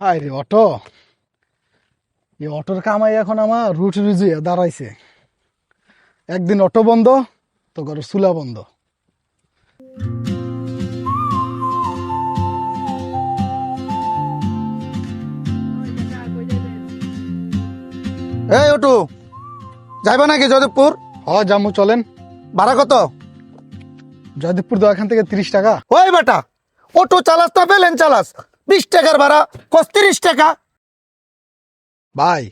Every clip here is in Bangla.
হাই রে অটো, এই অটোর কামাই এখন আমার রুটি রুজি দাঁড়াইছে। একদিন অটো বন্ধ তো ঘরের চুলা বন্ধ। এই ওটু, যাইবা নাকি জয়দেবপুর? জামু চলেন। ভাড়া কত? জয়দেবপুর তো এখান থেকে 30 টাকা। ওই বেটা, অটো চালাস না পেলেন চালাস, 20 টাকার ভাড়া, 30 টাকা। ভাই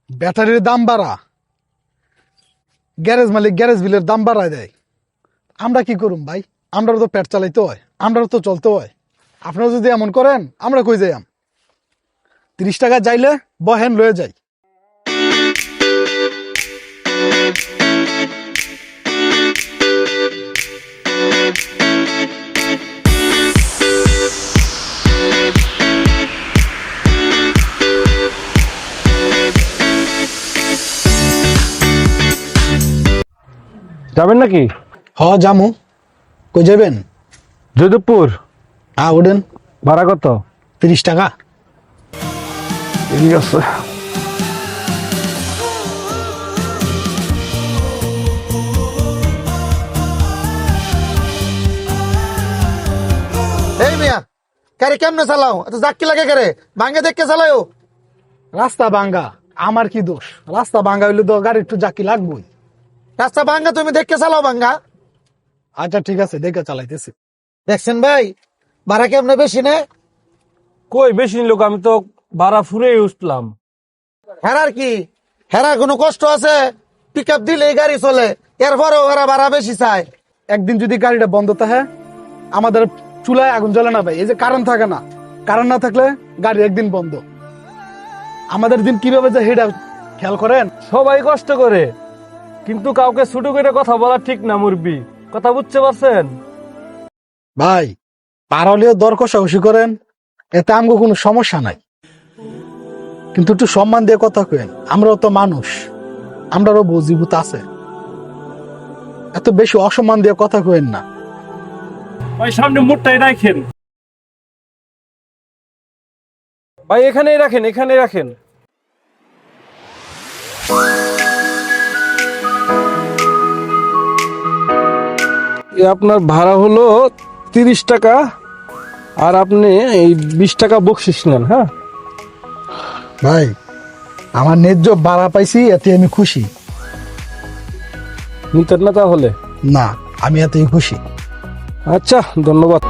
ব্যাটারির দাম বাড়া, গ্যারেজ মালিক গ্যারেজ বিলের দাম বাড়ায় দেয়। আমরা কি করুম ভাই? আমরাও তো পেট চালাইতে হয়, আমরাও তো চলতে হয়। আপনারা যদি এমন করেন আমরা কই যাইম? 30 টাকা যাইলে বহেন লয়ে যাই। যাবেন নাকি জামু। কই যাবেন? জয়দেবপুর? ওঠেন। ভাড়া কত? 30 টাকা। ঠিক আছে। এই মিয়া, গাড়ি কেমনে চালাও? এত জাক্কি লাগে করে ভাঙ্গে দেখকে চালাও। রাস্তা ভাঙ্গা, আমার কি দোষ? রাস্তা ভাঙ্গা হইলে তো গাড়ি একটু জাকি লাগবেই। রাস্তা ভাঙ্গা তুমি দেখকে চালাও ভাঙ্গা। আচ্ছা ঠিক আছে, দেখে চালাইতেছি। দেখছেন ভাই, ভাড়া কেমনে বেশি নে? কই বেশি লোক, আমি তো ভাড়া ফুরে উঠলাম। হেরার কি, হেরার কোনো কষ্ট আছে? পিক আপ দিলে গাড়ি চলে, এরপরেও ওরা ভাড়া বেশি চায়। একদিন যদি গাড়িটা বন্ধ থাকে, আমাদের চুলায় আগুন জ্বলে না ভাই। এই যে কারেন্ট থাকে না, কারেন্ট না থাকলে গাড়ি একদিন বন্ধ। আমাদের দিন কিভাবে যে হেডা খেয়াল করেন। সবাই কষ্ট করে, কিন্তু কাউকে ছোট করে কথা বলা ঠিক না মুরবি। কথা বুঝতে পারছেন? ভাই পারলেও দর কষাকষি করেন, এতে আমগো কোনো সমস্যা নাই, কিন্তু একটু সম্মান দিয়ে কথা কেন। আমরাও তো মানুষ, আমরাও বুঝিভূত আছে। এত বেশি অসম্মান দিয়ে কথা কেন না। ভাই সামনে মুখটাই রাখেন ভাই, এখানেই রাখেন, এখানেই রাখেন। আপনার ভাড়া হলো 30 টাকা, আর আপনি এই 20 টাকা বকশিস নেন। হ্যাঁ ভাই আমার ন্যায্য ভাড়া পাইছি, এতে আমি খুশি। নিতেন না তাহলে? না, আমি এতই খুশি। আচ্ছা, ধন্যবাদ।